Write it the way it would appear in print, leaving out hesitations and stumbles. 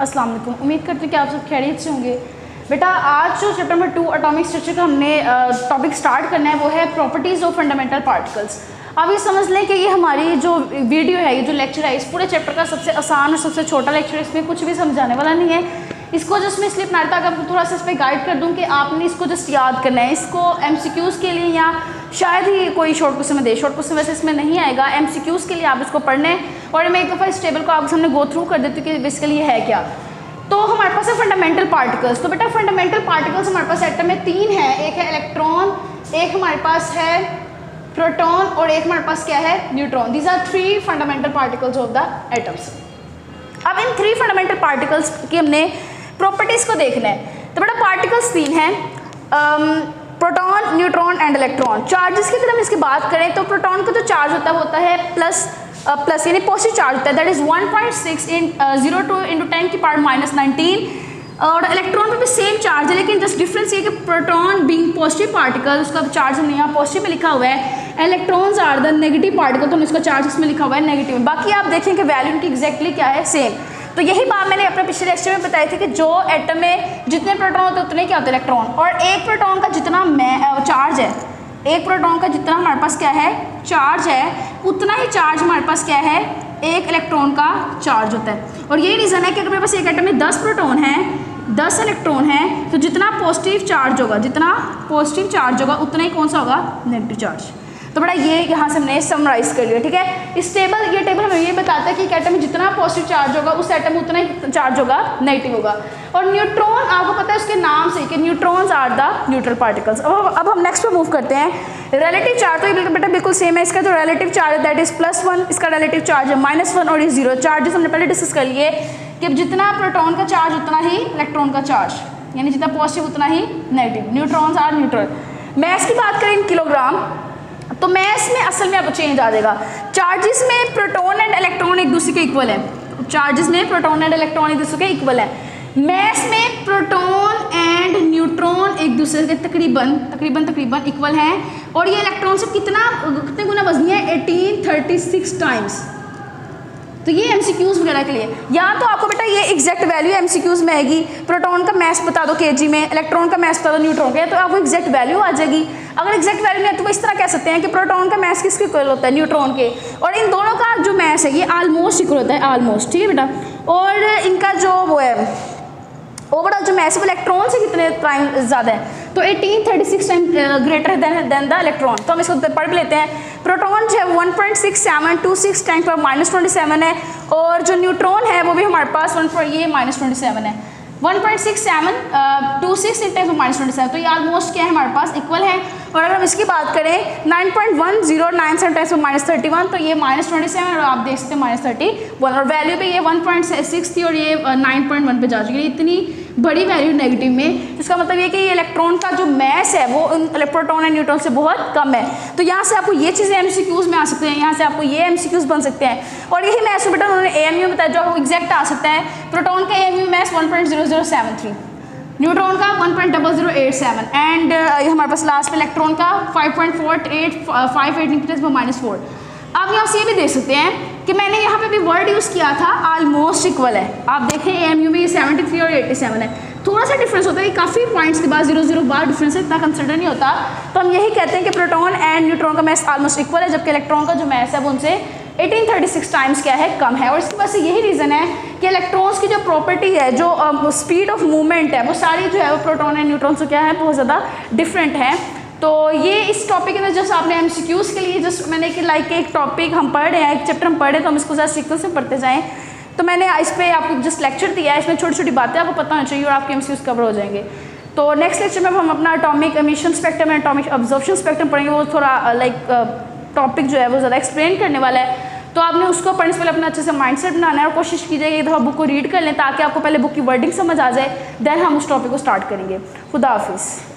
अस्सलाम वालेकुम। उम्मीद करती हूँ कि आप सब खैरियत से होंगे। बेटा आज जो चैप्टर नंबर 2 एटॉमिक स्ट्रक्चर का हमने टॉपिक स्टार्ट करना है वो है प्रॉपर्टीज़ ऑफ फंडामेंटल पार्टिकल्स। अब ये समझ लें कि ये हमारी जो वीडियो है, ये जो लेक्चर है, इस पूरे चैप्टर का सबसे आसान और सबसे छोटा लेक्चर है। इसमें कुछ भी समझाने वाला नहीं है। इसको जस्ट मैं इसलिए अपना ताकि आपको थोड़ा सा इस पर गाइड कर दूँ कि आपने इसको जस्ट याद करना है। इसको MCQs के लिए या शायद ही कोई शॉर्ट क्वेश्चन में दे, शॉर्ट क्वेश्चन वैसे इसमें नहीं आएगा। MCQs के लिए आप इसको पढ़ने, और मैं एक दफ़ा इस टेबल को आपके सामने गो थ्रू कर देती हूँ कि बेसिकली ये है क्या। तो हमारे पास है फंडामेंटल पार्टिकल्स। तो बेटा फंडामेंटल पार्टिकल्स हमारे पास एटम में 3 है। एक है इलेक्ट्रॉन, एक हमारे पास है प्रोटॉन और एक हमारे पास क्या है, neutron. These are 3 fundamental particles of the atoms. अब इन 3 फंडामेंटल पार्टिकल्स की हमने प्रॉपर्टीज़ को देखना है। तो बेटा पार्टिकल्स 3 हैं, proton, neutron and electron. Charges की अगर हम इसकी बात करें तो प्रोटॉन का जो चार्ज होता है वो होता है प्लस यानी पॉजिटिव चार्ज होता है, दैट इज 1.6 02 × 10⁻⁻19। और इलेक्ट्रॉन पे भी सेम चार्ज है, लेकिन जस्ट डिफरेंस ये कि प्रोटॉन बीइंग पॉजिटिव पार्टिकल, उसका चार्ज हमने यहाँ पॉजिटिव में लिखा हुआ है। Electrons are the negative particle, तो हमने इसका चार्ज इसमें लिखा हुआ है नेगेटिव में। बाकी आप देखें कि वैल्यू की एग्जैक्टली क्या है, सेम। तो यही बात मैंने अपने पिछले लेक्चर में बताई थी कि जो एटम में जितने प्रोटॉन होते हैं उतने क्या होते हैं इलेक्ट्रॉन, और एक प्रोटॉन का जितना चार्ज है, एक प्रोटॉन का जितना हमारे पास क्या है चार्ज है, उतना ही चार्ज हमारे पास क्या है, एक इलेक्ट्रॉन का चार्ज होता है। और यही रीज़न है कि अगर मेरे पास एक एटम में 10 प्रोटॉन हैं, 10 इलेक्ट्रॉन हैं, तो जितना पॉजिटिव चार्ज होगा, जितना पॉजिटिव चार्ज होगा उतना ही कौन सा होगा, नेगेटिव चार्ज। तो बड़ा ये यहाँ से हमने समराइज कर लिया, ठीक है। इस टेबल, ये टेबल हमें ये बताता है कि एक एटम में जितना पॉजिटिव चार्ज होगा उस एटम में उतना ही चार्ज होगा नेगेटिव होगा। और न्यूट्रॉन आपको पता है उसके नाम से कि neutrons are the neutral particles. अब हम नेक्स्ट पे मूव करते हैं। रिलेटिव चार्ज तो ये बेटा बिल्कुल सेम है। इसका जो रिलेटिव चार्ज है दैट इज +1, इसका रिलेटिव चार्ज है -1 और ये 0। चार्जेस हमने पहले डिस्कस कर लिए कि जितना प्रोटॉन का चार्ज उतना ही इलेक्ट्रॉन का चार्ज, यानी जितना पॉजिटिव उतना ही negative. Neutrons are neutral. Mass की बात करें किलोग्राम, तो मैस में असल में अब चेंज आ जाएगा। चार्जेस में प्रोटॉन एंड इलेक्ट्रॉन एक दूसरे के इक्वल है। चार्जेस में प्रोटॉन एंड इलेक्ट्रॉन एक दूसरे के इक्वल है। मैस में प्रोटॉन एंड न्यूट्रॉन एक दूसरे के तकरीबन इक्वल हैं। और ये इलेक्ट्रॉन से कितने गुना वजनी है, 1836 टाइम्स। तो ये MCQs वगैरह के लिए, या तो आपको बेटा ये एग्जैक्ट वैल्यू MCQs में आएगी। प्रोटॉन का मैस बता दो kg में, इलेक्ट्रॉन का मैस बता दो न्यूट्रॉन का, तो आपको एग्जैक्ट वैल्यू आ जाएगी। अगर एग्जैक्ट वैल्यू नहीं है तो इस तरह कह सकते हैं कि प्रोटॉन का मैस किसके इक्वल होता है, न्यूट्रॉन के। और इन दोनों का जो मैस है ये ऑलमोस्ट इक्वल होता है, ऑलमोस्ट, ठीक है बेटा। और इनका जो वो है ओवरऑल जो मैस है इलेक्ट्रॉन से कितने टाइम ज़्यादा है, तो 1836 time greater than the electron. तो हम इसको पढ़ भी लेते हैं। प्रोटॉन जो है 1.6726 × 10⁻⁻27 है, और जो न्यूट्रॉन है वो भी हमारे पास ये -27 है। 1.6726 × 10⁻⁻27, तो ये ऑलमोस्ट क्या है हमारे पास इक्वल है। और अगर हम इसकी बात करें 9.1097 ×−31, तो ये -27 और आप देख सकते हैं -31, और वैल्यू भी ये 1.6 थी और ये 9.1 पे जा चुकी है। इतनी बड़ी वैल्यू नेगेटिव में, इसका मतलब ये कि ये इलेक्ट्रॉन का जो मैस है वो प्रोटॉन एंड न्यूट्रॉन से बहुत कम है। तो यहाँ से आपको ये चीज़ें MCQs में आ सकते हैं, यहाँ से आपको ये MCQs बन सकते हैं। और यही मैस बेटा उन्होंने AMU बताया जो आपको एग्जैक्ट आ सकता है। प्रोटॉन का AMU मैस 1.0073, न्यूट्रॉन का 1.0087 एंड ये हमारे पास लास्ट में इलेक्ट्रॉन का 5.4858 × 10⁻⁴। आप यहाँ से ये भी देख सकते हैं कि मैंने यहाँ पे भी वर्ड यूज़ किया था ऑलमोस्ट इक्वल है। आप देखें AMU में 73 और 87 है, थोड़ा सा डिफरेंस होता है, काफ़ी पॉइंट्स के बाद 0 0 बार डिफरेंस है, इतना कंसिडर नहीं होता। तो हम यही कहते हैं कि प्रोटॉन एंड न्यूट्रॉन का मैस ऑलमोस्ट इक्वल है, जबकि इलेक्ट्रॉन का जो मैस है वो उनसे 1836 टाइम्स क्या है, कम है। और इसकी वजह से यही रीज़न है कि इलेक्ट्रॉन्स की जो प्रॉपर्टी है, जो स्पीड ऑफ मूवमेंट है, वो सारी जो है वो प्रोटॉन एंड न्यूट्रॉन से क्या है, बहुत ज़्यादा डिफरेंट है। तो ये इस टॉपिक के अंदर जस्ट आपने MCQs के लिए जस्ट मैंने कि लाइक एक टॉपिक हम पढ़ रहे हैं, एक चैप्टर हम पढ़ रहे हैं, तो हम इसको ज़्यादा सीक्वेंस से पढ़ते जाएँ। तो मैंने इस पर आपको जस्ट लेक्चर दिया है, इसमें छोटी छोटी बातें आपको पता होनी चाहिए और आपके MCQs कवर हो जाएंगे। तो नेक्स्ट लेक्चर में हम अपना atomic emission spectrum and atomic absorption spectrum पढ़ेंगे। वो थोड़ा लाइक टॉपिक जो है वो ज़्यादा एक्सप्लेन करने वाला है, तो आपने उसको पढ़ने से पहले अपना अच्छे से माइंडसेट बनाना है और कोशिश कीजिए एक दफ़ा बुक को रीड कर लें ताकि आपको पहले बुक की वर्डिंग समझ आ जाए, देन हम उस टॉपिक को स्टार्ट करेंगे। खुदा हाफिज़।